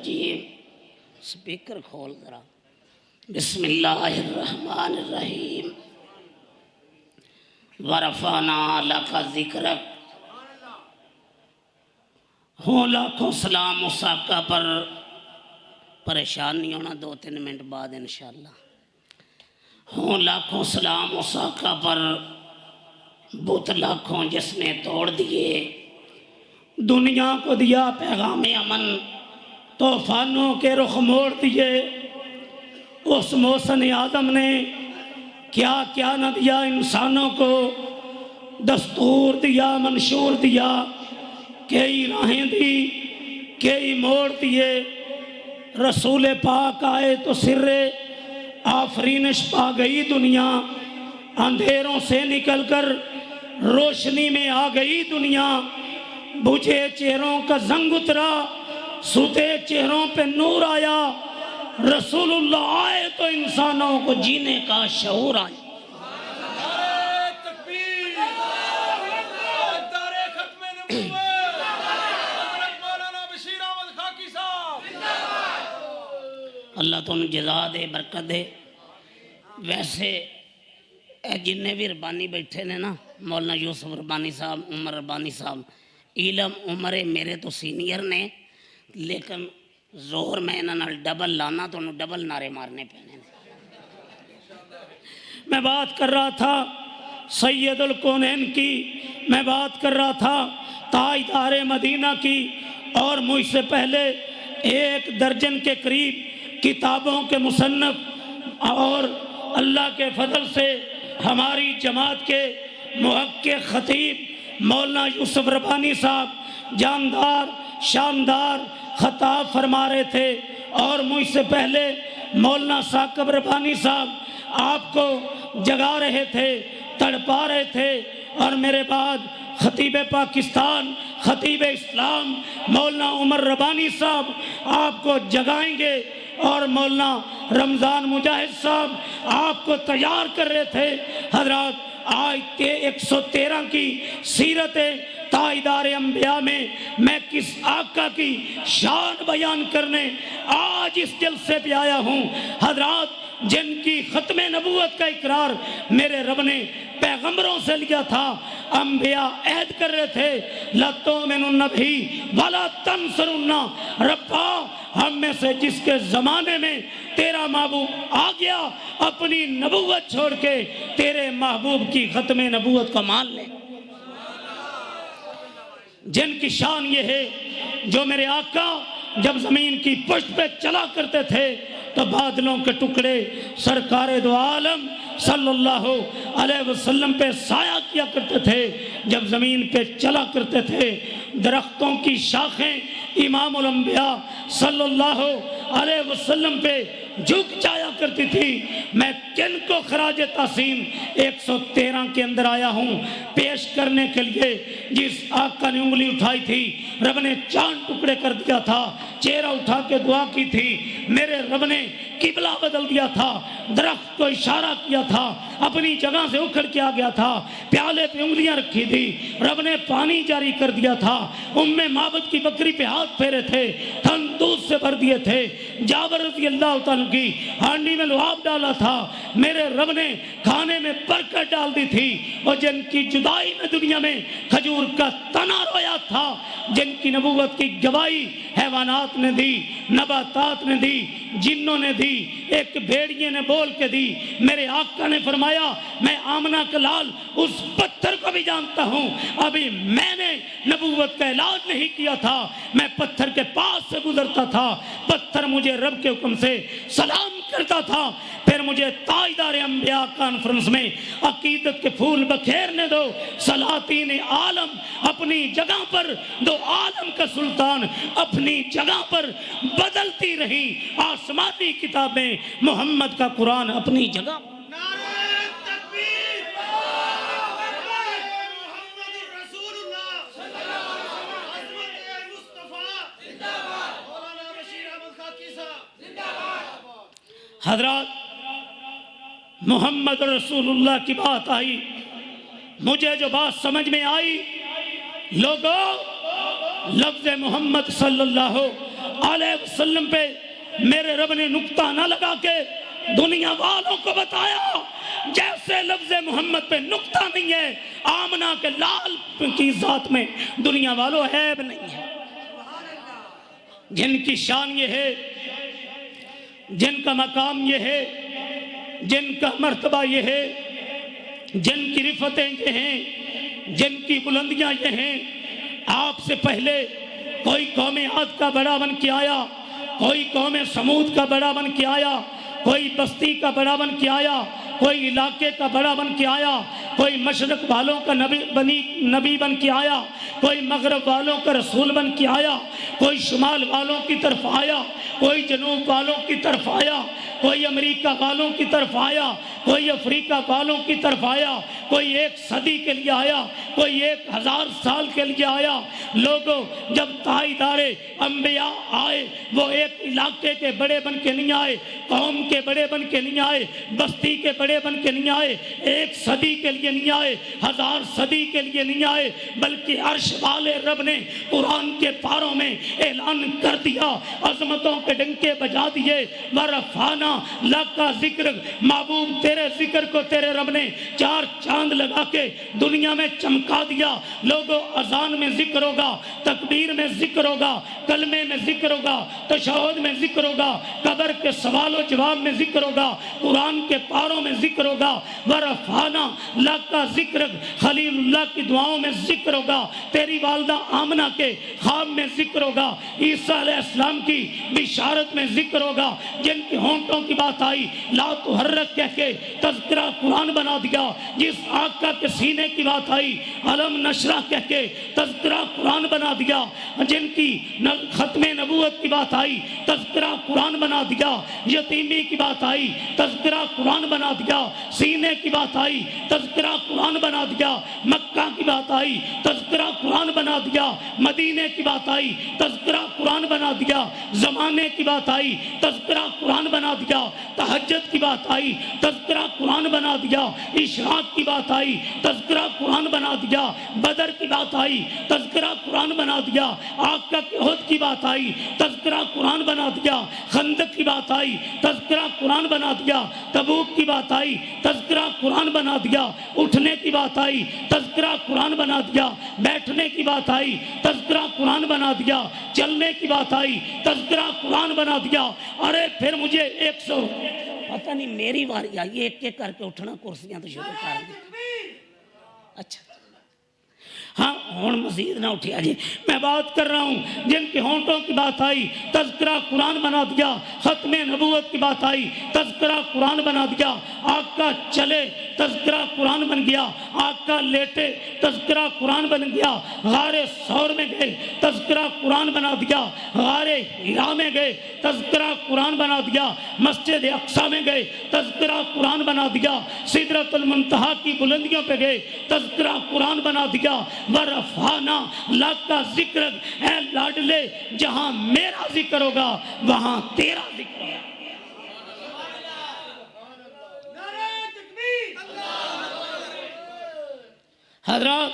रजीम। Speaker खोल जरा। बिस्मिल्लाहिर्रहमानिर्रहीम। वरफ़ाना लका ज़िक्रक। हो लाखों सलाम उस आका पर। परेशान नहीं होना, 2-3 मिनट बाद इंशाअल्लाह। हो लाखों सलाम उस आका पर, बुत लाखों जिसने तोड़ दिए। दुनिया को दिया पैगाम अमन, तूफानों के रुख मोड़ दिए। उस मौसन आदम ने क्या क्या न दिया इंसानों को। दस्तूर दिया, मंशूर दिया, कई राहें दी, कई मोड़ दिए। रसूल पाक आए तो सिर्रे आफरीनिश पा गई दुनिया। अंधेरों से निकलकर रोशनी में आ गई दुनिया। बुझे चेहरों का जंग उतरा, सूते चेहरों पे नूर आया। रसूलुल्लाह आए तो इंसानों को जीने का शऊर आया। अल्लाह तुम जजा दे, बरकत दे। वैसे जिन्ने भी रबानी बैठे ने ना, मौलाना यूसुफ रबानी साहब, उमर रबानी साहब, इलम उमर मेरे तो सीनियर ने, लेकिन जोर मैं इन्होंने डबल लाना, तो डबल नारे मारने पैने। मैं बात कर रहा था सैयदुल कौनैन की, मैं बात कर रहा था ताजदार मदीना की, और मुझसे पहले 1 दर्जन के करीब किताबों के मुसन्नफ और अल्लाह के फजल से हमारी जमात के मुहक्किक खतीब मौलाना यूसुफ रबानी साहब जानदार शानदार खताब फरमा रहे थे। और मुझसे पहले मौलाना साकिब रबानी साहब आपको जगा रहे थे, तड़पा रहे थे। और मेरे बाद खतीब पाकिस्तान, खतीब इस्लाम मौलाना उमर रबानी साहब आपको जगाएंगे। और मौलाना रमज़ान मुजाहिद साहब आपको तैयार कर रहे थे। हजरात, आज के 113 की सीरत ताजदार अंबिया में मैं किस आका की शान बयान करने आज इस जलसे पे आया हूँ। हजरात, जिनकी खत्मे नबूवत का इकरार मेरे रब ने पैगंबरों से लिया था। अंबिया ऐद कर रहे थे, लतुमिनुन्ना भी वला तंसरुन्ना। रब्बा, हम में से जिसके ज़माने में तेरा महबूब आ गया, अपनी नबूवत छोड़ के तेरे महबूब की खत्मे नबूवत को मान ले। जिनकी शान ये है, जो मेरे आका जब ज़मीन की पुष्ट पे चला करते थे तो बादलों के टुकड़े सरकारे दो आलम सल्लल्लाहु अलैहि वसल्लम पे साया किया करते थे। जब ज़मीन पे चला करते थे, दरख्तों की शाखें इमामुल अंबिया सल्लल्लाहु अलैहि वसल्लम पे झुक जाया करती थी। मैं किन को खराज तासीम 113 के अंदर आया हूँ पेश करने के लिए। जिस आका ने उंगली उठाई थी, रब ने चांद टुकड़े कर दिया था। चेहरा उठा के दुआ की थी, मेरे रब ने किबला बदल दिया था। दरख्त को इशारा किया था, अपनी जगह से उखड़ के आ गया था। प्याले पे उंगलियां रखी थी, रब ने पानी जारी कर दिया था। उम्मे माबद की बकरी पे हाथ फेरे थे, थन दूध से भर दिए थे। जाबर रज़ी अल्लाह तआला की हांडी में लुआब डाला था, मेरे रब ने खाने में बरकत डाल दी थी। और जिनकी जुदाई में दुनिया में खजूर का तना रोया था, जिनकी नबूवत की गवाही हैवानात ने दी, नबातात ने दी, जिन्नों ने दी, एक भेड़िए ने बोल के दी। मेरे आका ने फरमाया, मैं आमना का लाल उस पत्थर को भी जानता हूँ। अभी मैंने नबूवत का ऐलान नहीं किया था, मैं पत्थर के पास से गुजरता था, पत्थर मुझे रब के हुक्म से सलाम करता था। फिर मुझे ताजदार अंबिया कॉन्फ्रेंस में अकीदत के फूल बखेरने दो। सलातीन आलम अपनी जगह पर, दो आलम का सुल्तान अपनी जगह पर बदलती रही। आसमानी किताबें, मोहम्मद का कुरान अपनी जगह। हजरत, मोहम्मद रसूलुल्लाह की बात आई, मुझे जो बात समझ में आई, लोगों लफ्ज़ मोहम्मद सल्लल्लाहु अलैहि वसल्लम पे मेरे रब ने नुक्ता ना लगा के दुनिया वालों को बताया जैसे लफ्ज़ मोहम्मद पे नुक्ता नहीं है, आमना के लाल की जात में दुनिया वालों ऐब नहीं है। जिनकी शान ये है, जिनका मकाम ये है, जिनका मर्तबा ये है, जिनकी रिफतें ये हैं, जिनकी बुलंदियां ये हैं, आपसे पहले कोई कौम आद का बड़ा बन के आया, कोई कौम समूद का बड़ा बन के आया, कोई बस्ती का बड़ा बन के आया, कोई इलाके का बड़ा बन के आया, कोई मशरक वालों का नबी बन के आया, कोई मगरब वालों का रसूल बन के आया, कोई शुमाल वालों की तरफ आया, कोई जनूब वालों की तरफ आया, कोई अमेरिका वालों की तरफ आया, कोई अफ्रीका वालों की तरफ आया, कोई 1 सदी के लिए आया, कोई 1000 साल के लिए आया। लोगों, जब ताईदारे अंबिया आए वो एक इलाके के बड़े बन के नहीं आए, कौम के बड़े बन के नहीं आए, बस्ती के बड़े बन के नहीं आए, 1 सदी के लिए नहीं आए, 1000 सदी के लिए नहीं आए, बल्कि अर्श वाले रब ने कुरान के पारों में ऐलान कर दिया, अजमतों के डंके बजा दिए, वरफाना लका जिक्र, महबूब तेरे जिक्र को तेरे रब ने 4 चांद लगा के दुनिया में चमका दिया। लोगों, अजान में जिक्र होगा, तकबीर में जिक्र होगा, कलमे में जिक्र होगा, तशहुद में जिक्र होगा, कब्र के सवालों जवाब में जिक्र होगा, कुरान के पारों में जिक्र होगा, वरफाना लका जिक्र, खलीलुल्लाह की दुआओं में जिक्र होगा, तेरी वालदा आमना के ख्वाब में जिक्र होगा, ईसा अलैहिस्सलाम की बिशारत में जिक्र होगा। जिनके होंठों की बात आई ला तुहर्रक कह के तज़किरा कुरान बना दिया, जिस आका के सीने की बात आई अलम नशरा कह के तज़किरा कुरान बना दिया, जिनकी खत्मे नबूवत की बात आई तज़किरा कुरान बना दिया, यतीमी की बात आई तज़किरा कुरान बना दिया, सीने की बात आई तज़किरा कुरान बना दिया, मक्का की बात आई तज़किरा कुरान बना दिया, मदीने की बात आई तज़किरा कुरान बना दिया, ज़माने की बात आई तज़किरा कुरान बना दिया, तहज्जुद की बात आई तज़किरा कुरान बना दिया, इशराक की बात आई तज़किरा कुरान बना दिया, बदर की बात आई तज़किरा कुरान बना दिया, आका के उहद की बात आई तज़किरा कुरान बना दिया, खंदक की बात आई तज़किरा कुरान बना दिया, तबूक की बात आई तज़किरा कुरान बना दिया, उठने की बात आई तज़किरा कुरान बना दिया, बैठने की बात आई तज़किरा कुरान बना दिया, चलने की बात आई तज़किरा कुरान बना दिया। अरे फिर मुझे 100 पता नहीं मेरी बारी आई, एक करके उठना, कुर्सियां तो शुरू कर दी। अच्छा हाँ, हूँ मजीद ना उठिया जी, मैं बात कर रहा हूँ जिनके होंठों की बात आई तज़किरा कुरान बना दिया, खत्मे नबूवत की बात आई तज़किरा कुरान बना दिया, आका चले तज़किरा कुरान बन गया, आका लेटे तज़किरा कुरान बन गया, गारे सौर में गए तज़किरा कुरान बना दिया, गारे हिरा में गए तज़किरा कुरान बना दिया, मस्जिद अक्सा में गए तज़किरा कुरान बना दिया, सिदरतुल मुंतहा की बुलंदियों पे गए तज़किरा कुरान बना दिया, वरफाना लका जिक्र, ऐ लाडले जहां मेरा जिक्र होगा वहां तेरा जिक्र होगा। हजरत,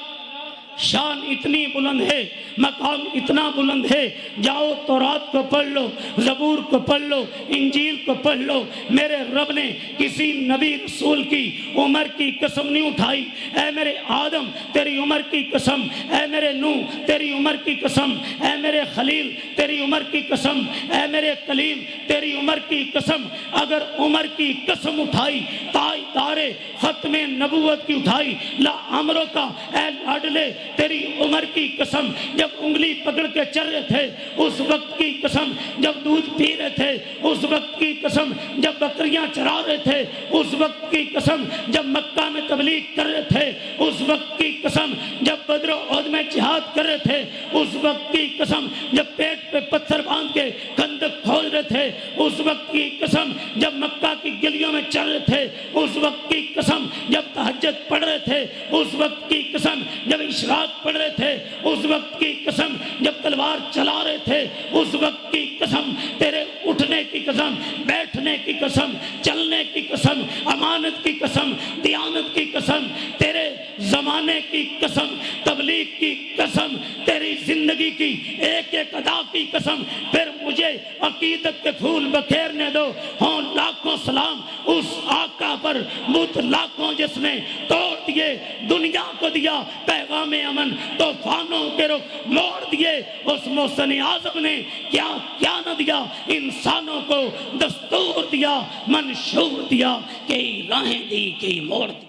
शान इतनी बुलंद है, मकाम इतना बुलंद है, जाओ तौरात को पढ़ लो, ज़बूर को पढ़ लो, इंजील को पढ़ लो, मेरे रब ने किसी नबी रसूल की उम्र की कसम नहीं उठाई। ऐ मेरे आदम तेरी उम्र की कसम, ऐ मेरे नूह तेरी उम्र की कसम, ऐ मेरे खलील तेरी उम्र की कसम, ऐ मेरे कलीम तेरी उम्र की कसम। अगर उम्र की कसम उठाई, ताजदारे खत्मे नबूवत की उठाई, ला अमरों का ऐ लाडले तेरी उम्र की कसम, जब उंगली पकड़ के चल रहे थे उस वक्त की कसम, जब दूध पी रहे थे उस वक्त की कसम, जब बकरियां चरा रहे थे उस वक्त की कसम, जब मक्का में तबलीग कर रहे थे उस वक्त की कसम, जब बद्र ओहद में जिहाद कर रहे थे उस वक्त की कसम, जब पेट पे पत्थर बांध के खंदक खोद रहे थे उस वक्त की कसम, जब मक्का की गलियों में चल रहे थे उस वक्त की कसम, जब तहज्जुद पढ़ रहे थे उस वक्त की कसम, जब इशराक पढ़ रहे थे उस वक्त की कसम, जब तलवार चला रहे थे उस वक्त की कसम, तेरे उठने की कसम, बैठने की कसम, चलने की कसम, अमानत की कसम, दियानत की कसम, तेरे जमाने की कसम, तबलीग की कसम, तेरी जिंदगी की एक एक अदा की कसम। फिर मुझे अकीदत के फूल बखेरने दो। हों लाखों सलाम उस आका पर मुत लाखों जिसने तोड़ दिए दुनिया को दिया पैगाम अमन, तूफानों के रुख मोड़ दिए। उस मोहसिन आज़म ने क्या क्या न दिया, इंसानों को दस्तूर दिया, मंशूर दिया, कई राहें दी कई मोड़ दी।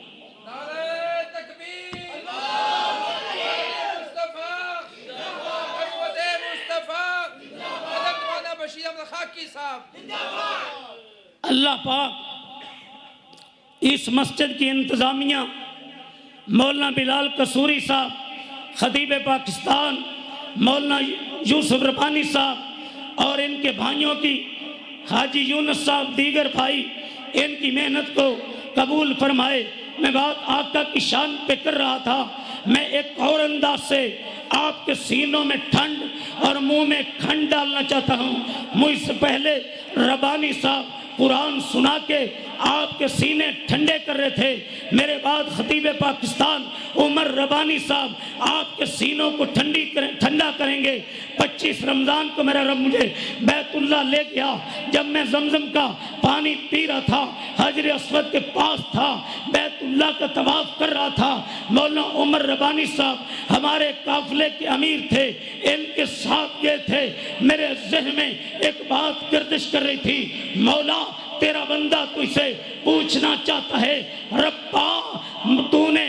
अल्लाह पाक इस मस्जिद की इंतज़ामिया मौलाना बिलाल कसूरी साहब, खतीब पाकिस्तान मौलाना यूसुफ रब्बानी साहब और इनके भाइयों की हाजी यूनुस साहब, दीगर भाई, इनकी मेहनत को कबूल फरमाए। मैं बात आका की शान पे कर रहा था। मैं एक और अंदाज से आपके सीनों में ठंड और मुंह में खंड डालना चाहता हूँ। मुझसे पहले रब्बानी साहब कुरान सुना के आपके सीने ठंडे कर रहे थे। मेरे बाद खतीब पाकिस्तान उमर रब्बानी साहब आपके सीनों को ठंडा करेंगे। 25 रमज़ान को मेरा रब मुझे बैतुल्लाह ले गया। जब मैं जमजम का पानी पी रहा था, हजर अस्वद के पास था, बैतुल्लाह का तवाफ कर रहा था, मौलाना उमर रब्बानी साहब हमारे काफिले के अमीर थे, इनके साथ गए थे। मेरे जहन में एक बात गर्दिश कर रही थी, मौला तेरा बंदा तुझसे पूछना चाहता है, रब्बा तूने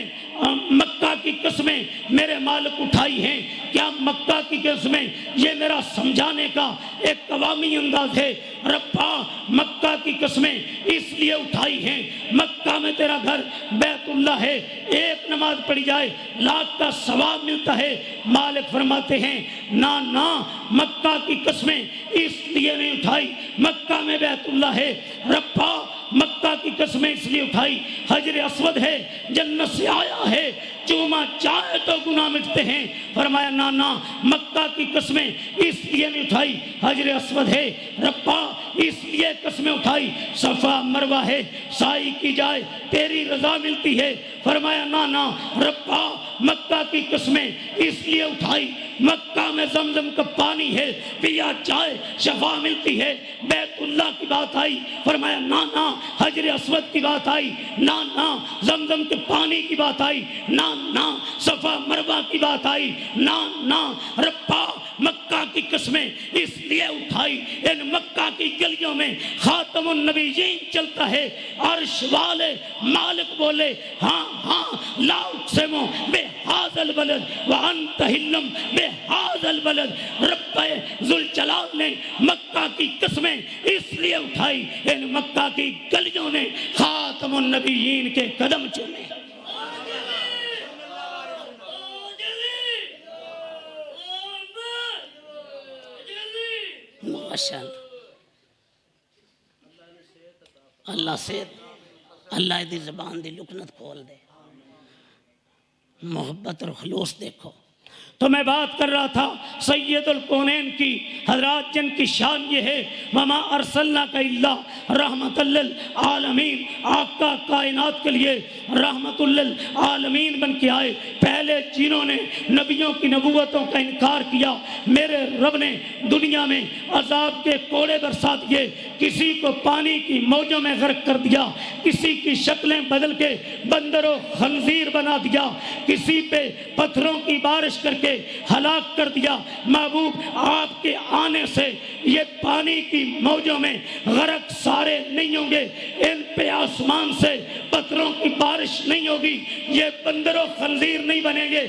मक्का की कसमें मेरे मालिक उठाई हैं, क्या मक्का की कसमें? ये मेरा समझाने का एक कवामी अंदाज है। रब्बा मक्का की कसमें इसलिए उठाई हैं, मक्का में तेरा घर बैतुल्लाह है, एक नमाज पढ़ी जाए लाख का सवाब मिलता है। मालिक फरमाते हैं ना ना, मक्का की कसमें इसलिए नहीं उठाई, मक्का में बैतुल्लाह है। रब्बा मक्का की कसमें इसलिए उठाई, हजर अस्वद है, जन्नत से आया है, चूमा चाहे तो गुनाह मिटते हैं। फरमाया ना ना, मक्का की कसमें इसलिए नहीं उठाई, हजर अस्वद है। रब्बा इसलिए कसमें उठाई, सफा मरवा है, साई की जाए तेरी रजा मिलती है। फरमाया ना ना, रब्बा मक्का की कसमें इसलिए उठाई, मक्का में जमजम का पानी है, पिया चाय शफा मिलती है। बैतुल्लाह की बात आई, फरमाया ना ना, हजर अस्वद की बात आई, ना ना, जमजम के पानी की बात आई, ना ना, सफा मरवा की बात आई, ना ना, रब्बा मक्का की कसमें इसलिए उठाई, इन मक्का की गलियों में खातमुन नबीयीन चलता है। अर्श वाले मालिक बोले हाँ हाँ, लाउक से मो बेहाजल बलद व अंत हिल्लम बेहाजल बलद। रब्बे जुल जलाल ने मक्का की कसमें इसलिए उठाई, इन मक्का की गलियों ने खातमुन नबीयीन के कदम चूमे। अल्लाह से अल्लाह दी ज़बान दी लुकनत खोल दे, मोहब्बत और खलूस देखो। तो मैं बात कर रहा था सैयदुल कौनैन की, हजरात जिनकी शान ये है, वमा अरसलना का इल्ला रहमतुल लिल आलमीन, आका कायनात के लिए रहमतुल लिल आलमीन बन के आए। पहले जिन्होंने नबियों की नबूवतों का इनकार किया, मेरे रब ने दुनिया में अजाब के कोड़े बरसा दिए, किसी को पानी की मौजों में गर्क कर दिया, किसी की शक्लें बदल के बंदरों खंजीर बना दिया, किसी पे पत्थरों की बारिश करके हलाक कर दिया। महबूब आपके आने से ये पानी की मौजों में गर्क सारे नहीं होंगे, इन पे आसमान से पत्थरों की बारिश नहीं होगी, ये बंदरों खंजीर नहीं बनेंगे।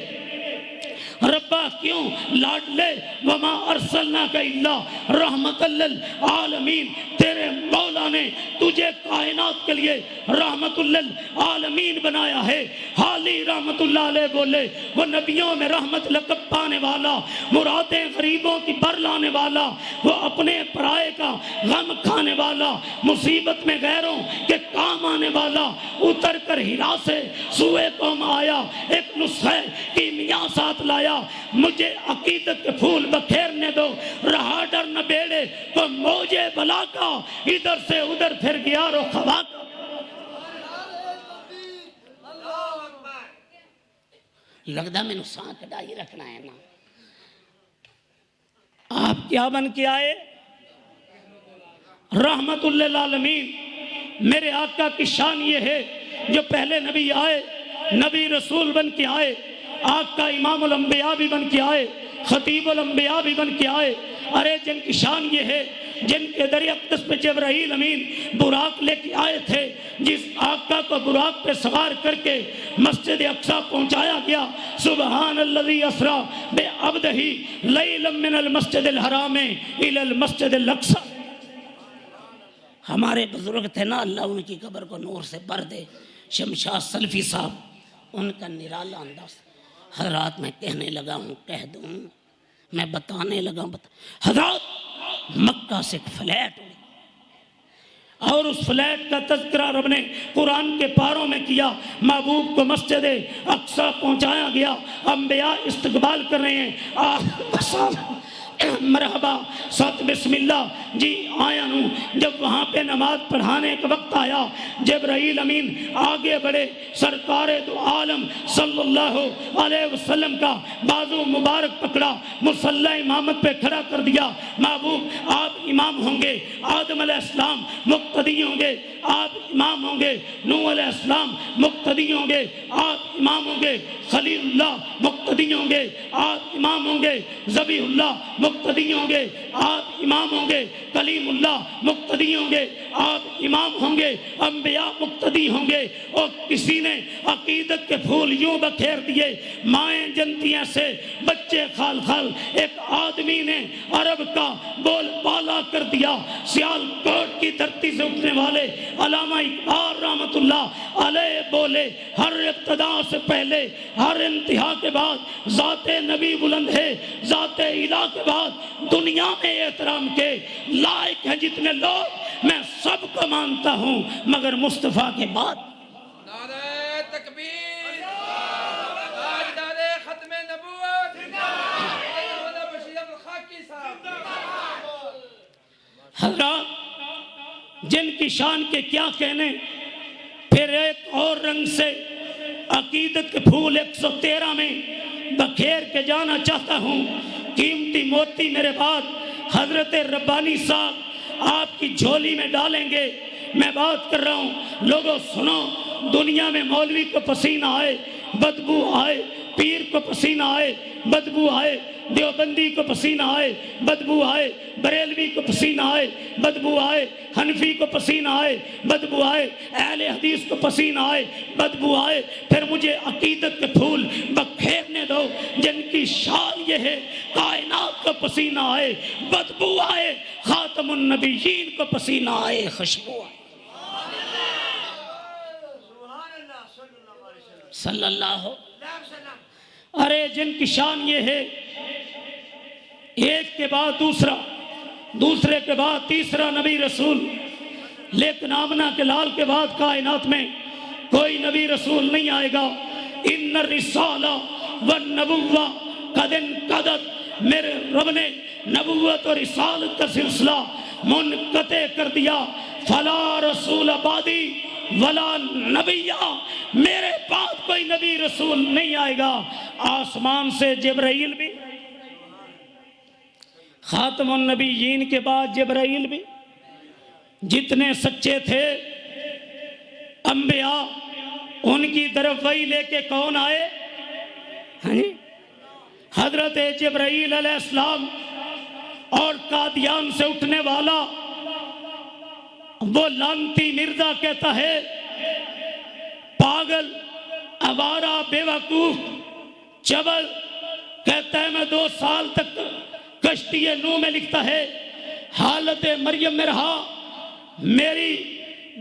रब्बा क्यों लाडले, वमा अरसलना का इल्ला रहमतल लिल आलमीन, तेरे मौला ने तुझे कायनात के लिए रहमतुल लिल आलमीन बनाया है। हाली रहमतुल्लाह अलैह बोले, वो नबियों में रहमत लक़ब पाने वाला, मुरादें गरीबों की बर लाने वाला, वो अपने पराए का गम खाने वाला, मुसीबत में गैरों के काम आने वाला, उतर कर हिरा से सुए कौम आया, एक नुस्खे की मियाँ साथ लाया। मुझे अकीदत के फूल बखेरने दो, रहा डर न बेड़े तो मौजे बला का, इधर से उधर फिर गया रो खवा का। लगता मैंने सांस कटा ही रखना है ना। आप क्या बन के आए? रहमतुल लिल आलमीन। मेरे आका की शान ये है, जो पहले नबी आए, नबी रसूल बन के आए, आका इमामुल अंबिया भी बन के आए, खतीबुल अंबिया भी बन के आए। अरे जिनकी शान ये है, जिनके दरिया अक़दस पे जिब्राईल अमीन बुराक लेके आए थे, जिस आका को बुराक पे सवार करके मस्जिद अक्सा पहुंचाया गया, सुबहानल्लज़ी असरा बे अब्दिही लैलन मिनल मस्जिदिल हराम इलल मस्जिदिल अक्सा। हमारे बुजुर्ग थे ना, अल्लाह उनकी कब्र को नूर से भर दे, शमशाद सल्फी साहब, उनका निराला अंदाज। हजरात मैं कहने लगा हूँ, कह दूँ, मैं बताने लगा हजरात, मक्का से एक फ्लैट हुई और उस फ्लैट का तज़किरा रब ने कुरान के पारों में किया। महबूब को मस्जिद अक्सा पहुंचाया गया, अंबिया इस्तकबाल कर रहे हैं, मरहबा सत बिस्मिल्लाह जी आया हूँ। जब वहाँ पे नमाज पढ़ाने का वक्त आया, जिब्राईल अमीन आगे बढ़े, सरकार दो आलम सल्लल्लाहु अलैहि वसल्लम का बाजू मुबारक पकड़ा, मुसल्ला इमामत पे खड़ा कर दिया। महबूब आप इमाम होंगे, आदम अलैहिस्सलाम मुक्तदी होंगे, आप इमाम होंगे, नूह अलैहिस्सलाम मुक्तदी होंगे, आप इमाम होंगे, खलीलुल्लाह मुक्तदी होंगे, आप इमाम होंगे, ज़बीहुल्लाह मुक्तदी होंगे, आप इमाम होंगे, कलीमुल्लाह मुक्तदी होंगे, आप इमाम होंगे, अंबिया मुक्तदी होंगे। और किसी ने अकीदत के फूल यूं बखेर दिए, माएँ जनतियाँ से बच्चे खाल खाल। एक आदमी ने अरब का बोल बाला कर दिया। सियालकोट की धरती से उठने वाले अल्लामा इकबाल रहमतुल्लाह अलैह बोले, हर इब्तिदा से पहले, हर इंतहा के बाद ज़ाते नबी बुलंद है, ज़ाते इला के बाद दुनिया में एहतराम के लायक हैं जितने लोग, मैं सबको मानता हूँ, मगर मुस्तफ़ा के बाद। नारे तकबीर, ताजदारे खत्मे नबूवत, मौलाना बशीर अहमद खाकी साहब। हज़रात जिनकी शान के क्या कहने। फिर एक और रंग से अकीदत के फूल 113 में बखेर के जाना चाहता हूँ। कीमती मोती मेरे बाद हजरत रब्बानी साहब आपकी झोली में डालेंगे। मैं बात कर रहा हूँ, लोगों सुनो, दुनिया में मौलवी को पसीना आए, बदबू आए, पीर को पसीना आए, बदबू आए, देवबंदी को पसीना आए, बदबू आए, बरेलवी को पसीना आए, बदबू आए, हनफी को पसीना आए, बदबू आए, अहले हदीस को पसीना आए, बदबू आए, फिर मुझे अकीदत के फूल बखेरने दो जिनकी शान ये है, कायनात को पसीना आए, बदबू आए, खातमुन नबीयीन को पसीना आए, खुशबू आए, सल्लल्लाहु। अरे जिनकी शान ये है, एक के बाद दूसरा, दूसरे के बाद तीसरा नबी रसूल, लेकिन आमना के लाल के बाद कायनात में कोई नबी रसूल नहीं आएगा। इन्ना रिसाला व नबुव्वा कदिन कदत, मेरे रब ने नबुव्वत और रिसालत का सिलसिला मुनक़ते कर दिया। फला रसूल बादी वला नबिया, मेरे बाद कोई नबी रसूल नहीं आएगा। आसमान से जिब्राईल भी, खातमुन नबीयीन के बाद जिब्राईल भी, जितने सच्चे थे अंबिया, उनकी तरफ वही लेके कौन आए? हाँ जी, हजरत जिब्राईल अलैहिस्सलाम। और कादियान से उठने वाला वो लानती मिर्जा कहता है, पागल, आवारा, बेवकूफ, चबल, कहता है मैं 2 साल तक कश्ती नूह में लिखता है, हालत मरियम में रहा, मेरी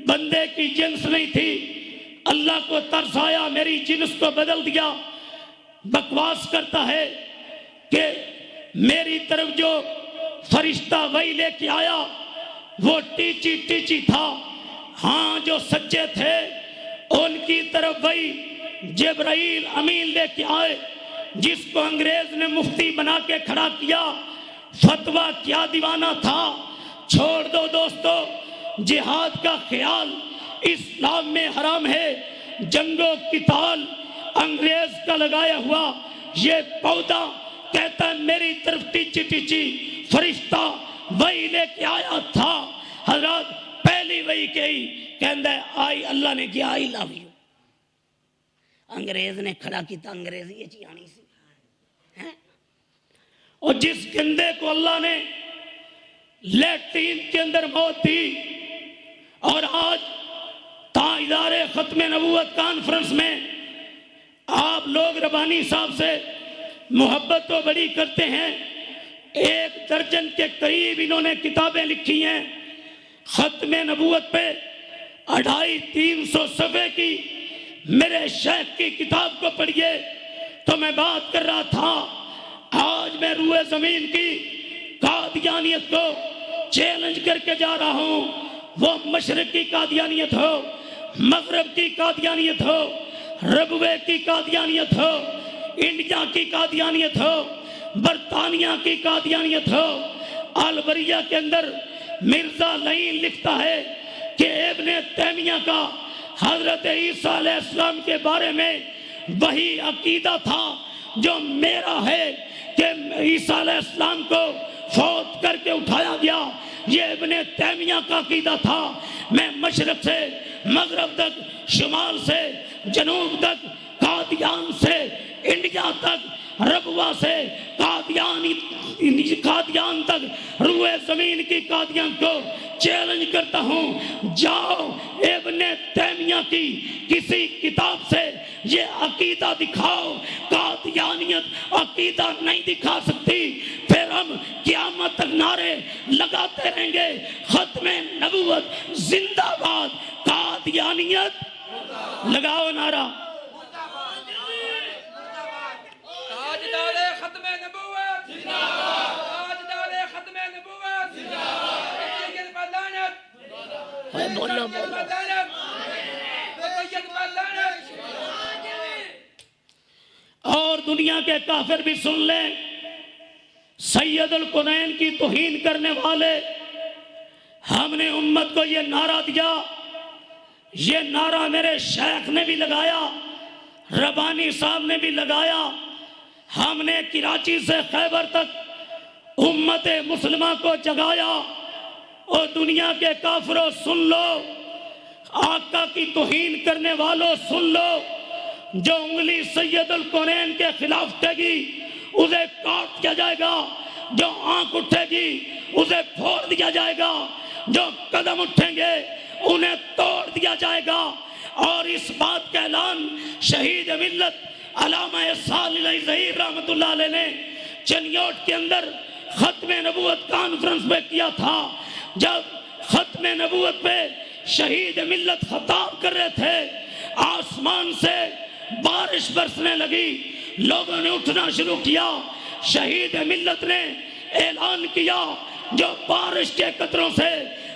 बंदे की जिन्स नहीं थी, अल्लाह को तरस आया, मेरी जिन्स को बदल दिया। बकवास करता है कि मेरी तरफ जो फरिश्ता वही लेके आया वो टीची टीची था। हाँ, जो सच्चे थे उनकी तरफ वही जिब्राईल अमीन लेके आए, जिसको अंग्रेज ने मुफ्ती बना के खड़ा किया। फतवा क्या दीवाना था। छोड़ दो दोस्तों, जिहाद का ख्याल इस्लाम में हराम है। जंगो किताल अंग्रेज का लगाया हुआ ये पौधा कहता है मेरी तरफ टीची टीची फरिश्ता वही लेके आया था। हजरत के ही कहता है आई अल्लाह ने किया आई लव यू। अंग्रेज ने खड़ा किया अंग्रेजी च आनी सी हैं। और जिस गंदे को अल्लाह ने लैट्रीन के अंदर मौत दी और आज ताजदारे खत्म नबूवत कॉन्फ्रेंस में आप लोग रबानी साहब से मोहब्बत तो बड़ी करते हैं, 1 दर्जन के करीब इन्होंने किताबें लिखी हैं खत्म नबूवत पे, 250-300 सफ़े की मेरे शेख की किताब को पढ़िए। तो मैं बात कर रहा था, आज मैं रूए ज़मीन की कादियानियत को चैलेंज करके जा रहा हूँ। वो मशरक की कादियानियत हो, मगरब की कादियानियत हो, रबवे की कादियानियत हो, इंडिया की कादियानियत हो, बरतानिया की कादियानियत हो। अलबरिया के अंदर मिर्जा लईन लिखता है कि इब्ने तैमिया का हजरत ईसा अलैहिस्सलाम के बारे में वही अकीदा था जो मेरा है कि ईसा अलैहिस्सलाम को फौत करके उठाया गया। ये इब्ने तैमिया का अकीदा था। मैं मशरक से मगरब तक, शुमाल से जनूब तक, कादियान से इंडिया तक, रबवा से कादियान तक रूए ज़मीन की कादियान को चैलेंज करता हूँ। जाओ इब्ने तैमिया की किसी किताब से ये अकीदा दिखाओ। कादियानियत अकीदा नहीं दिखा सकती, फिर हम क़यामत तक नारे लगाते रहेंगे खत्म नबूवत जिंदाबाद, कादियानियत लगाओ नारा। ताजदारे खत्मे नबूवत जिंदाबाद, ताजदारे खत्मे नबूवत जिंदाबाद। सैयद बलानत बोलो और दुनिया के काफिर भी सुन लें, सैयदुल कुनैन की तौहीन करने वाले, हमने उम्मत को ये नारा दिया, ये नारा मेरे शेख ने भी लगाया, रबानी साहब ने भी लगाया। हमने कराची से खैबर तक उम्मत मुसलमान को जगाया। और दुनिया के काफिरों सुन लो, आका की तौहीन करने वालों सुन लो, जो उंगली सैयदुल कुनैन के खिलाफ उठेगी उसे काट दिया जाएगा, जो आंख उठेगी उसे फोड़ दिया जाएगा, जो कदम उठेंगे उन्हें तोड़ दिया जाएगा। और इस बात का ऐलान शहीद मिल्लत अल्लामा सालिह ज़हीर रहमतुल्लाह अलैह ने चनियोट के अंदर खत्म नबूवत कॉन्फ्रेंस में किया था। जब खत्म नबूवत पे शहीद मिल्लत खिताब कर रहे थे, आसमान से बारिश बरसने लगी, लोगों ने उठना शुरू किया। शहीद मिल्लत ने ऐलान किया, जो बारिश के कतरों से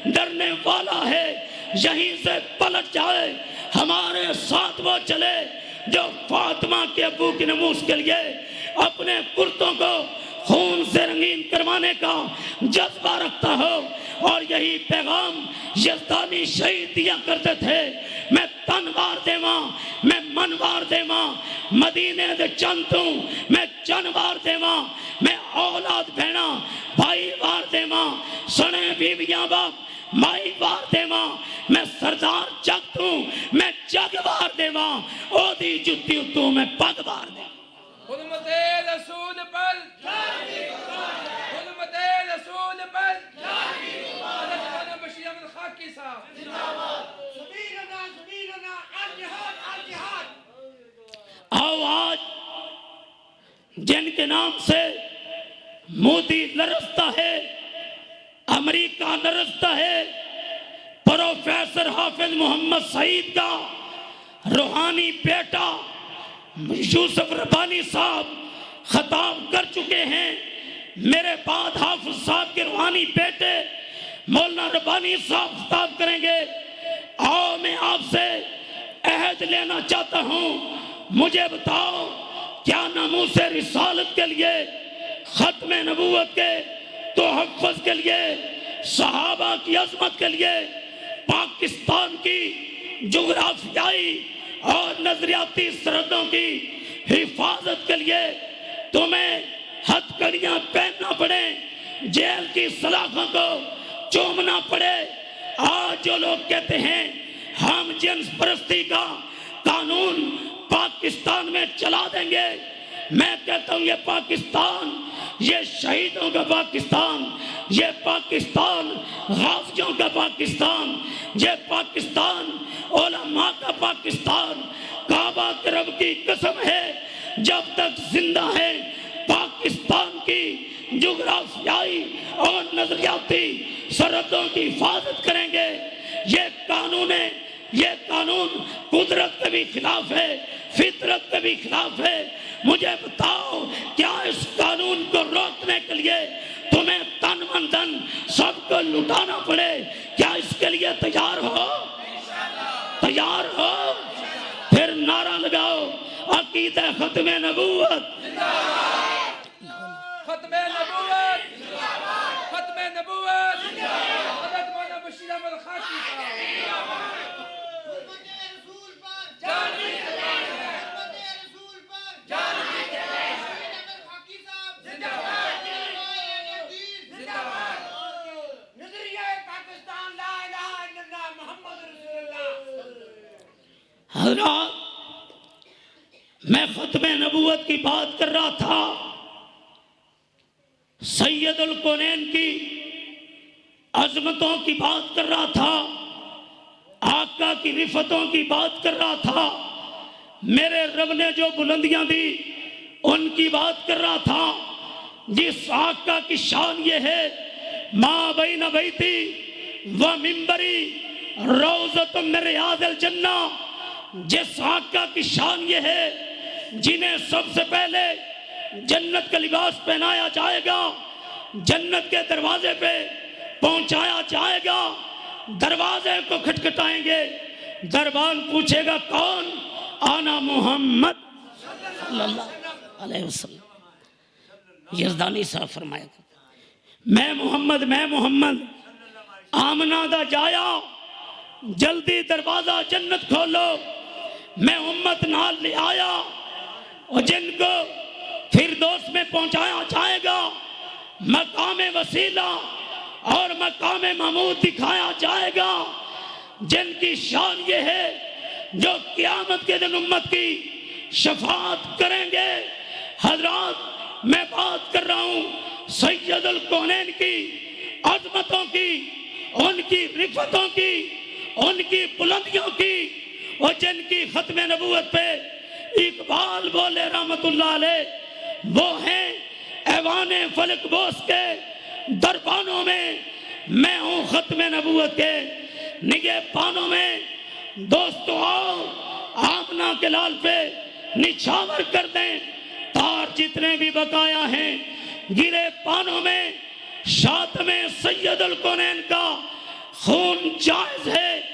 डरने वाला है यहीं से पलट जाए, हमारे साथ वो चले जो फातिमा के अबू की नमूस के लिए अपने कुर्तों को खून से रंगीन करवाने का जज्बा रखता हो। और यही पैगाम यज़दानी शहीद दिया करते थे। मैं तनवार देवा, मैं मनवार देवा, मदीने दे चंतू मैं चनवार देवा, मैं औलाद भेणा भाई वार देवा, सने बीवियां बाप माई वार देवा, मैं सरदार जग तू मैं जग वार देवा, ओदी जुत्ती तू मैं पग वार दे। हुर्मते रसूल पर हुर्मते रसूल पर बशीर अहमद खाकी साहब जिंदाबाद। सबीरना अल जिहाद अल जिहाद। आओ आज जिनके नाम से मोदी लरसता है, अमेरिका लरसता है, प्रोफेसर हाफिज मोहम्मद सईद का रूहानी बेटा यूसुफ रबानी साहब खिताब कर चुके हैं। मेरे बाद हाफिज साहब के रूहानी बेटे मौलाना रबानी साहब खिताब करेंगे। आओ मैं आपसे अहद लेना चाहता हूँ, मुझे बताओ क्या नामूसे रिसालत के लिए, खत्म नबूवत के तोहफ़्फ़ुज़ के लिए, सहाबा की अज़मत के लिए, पाकिस्तान की जुग़राफ़ियाई और नज़रियाती सरहदों की हिफाजत के लिए तुम्हें हथकड़ियाँ पहनना पड़े, जेल की सलाखों को चूमना पड़े, आज जो लोग कहते हैं हम जिन्स परस्ती का कानून पाकिस्तान में चला देंगे, मैं कहता हूं ये पाकिस्तान, ये शहीदों का पाकिस्तान, ये पाकिस्तान गाजियों का पाकिस्तान, ये पाकिस्तान उलमा का पाकिस्तान। काबा के रब की कसम है जब तक जिंदा है पाकिस्तान की जुग्राफियाई और नजरियाती सरहदों की हिफाजत करेंगे। ये कानून कुदरत के भी खिलाफ है, फितरत के भी खिलाफ है। मुझे बताओ क्या इस कानून को रोकने के लिए तुम्हें तन मन धन सबको लुटाना पड़े? क्या इसके लिए तैयार हो? तैयार हो? फिर नारा लगाओ अकीदा खत्मे नबूवत, खत्मे नबूवत, खत्मे नबूवत, हज़रत मौलाना बशीर अहमद खाकी साहब। हुर्मत-ए रसूल पर जान भी चले, हुर्मत-ए रसूल पर जान भी चले, बशीर अहमद खाकी साहब जिंदाबाद, जिंदाबाद। नजरिया पाकिस्तान, ला इलाहा इल्लल्लाह मुहम्मद रसूलुल्लाह। हज़रात, मैं खत्मे नबूवत की बात कर रहा था, सैयदुल कौनैन की अजमतों की बात कर रहा था, आका की रिफतों की बात कर रहा था, मेरे रब ने जो बुलंदियां दी उनकी बात कर रहा था। जिस आका की शान ये है, माँ बैन बैती व मिंबरी रौज़तुम मिन रियादिल जन्ना, जिस आका की शान ये है जिन्हें सबसे पहले जन्नत का लिबास पहनाया जाएगा, जन्नत के दरवाजे पे पहुंचाया जाएगा, दरवाजे को खटखटाएंगे, दरबान पूछेगा कौन? आना मोहम्मद सल्लल्लाहु अलैहि वसल्लम। यज़दानी साहब फरमाया मैं मोहम्मद आमना दा जाया, जल्दी दरवाजा जन्नत खोलो, मैं उम्मत नाल ले आया और जिनको फिरदौस में पहुंचाया जाएगा, मकाम वसीला और मकाम महमूद दिखाया जाएगा, जिनकी शान ये है जो क़यामत के दिन उम्मत की शफाअत करेंगे। हजरात, मैं बात कर रहा हूँ सैयदुल कौनैन की अजमतों की, उनकी रिफतों की, उनकी बुलंदियों की, और जिनकी खत्मे नबूवत पे इकबाल बोले रहमतुल्लाह अलैह, वो हैं ऐवाने फलक बोस के दरबानों में, मैं हूँ खत्मे नबूवत के निगहबानों में। दोस्तों आओ आमना के लाल पे निछावर कर दें, तार जितने भी बकाया हैं गिरे पानों में, शातमे सैयदुल कौनैन का खून जायज है,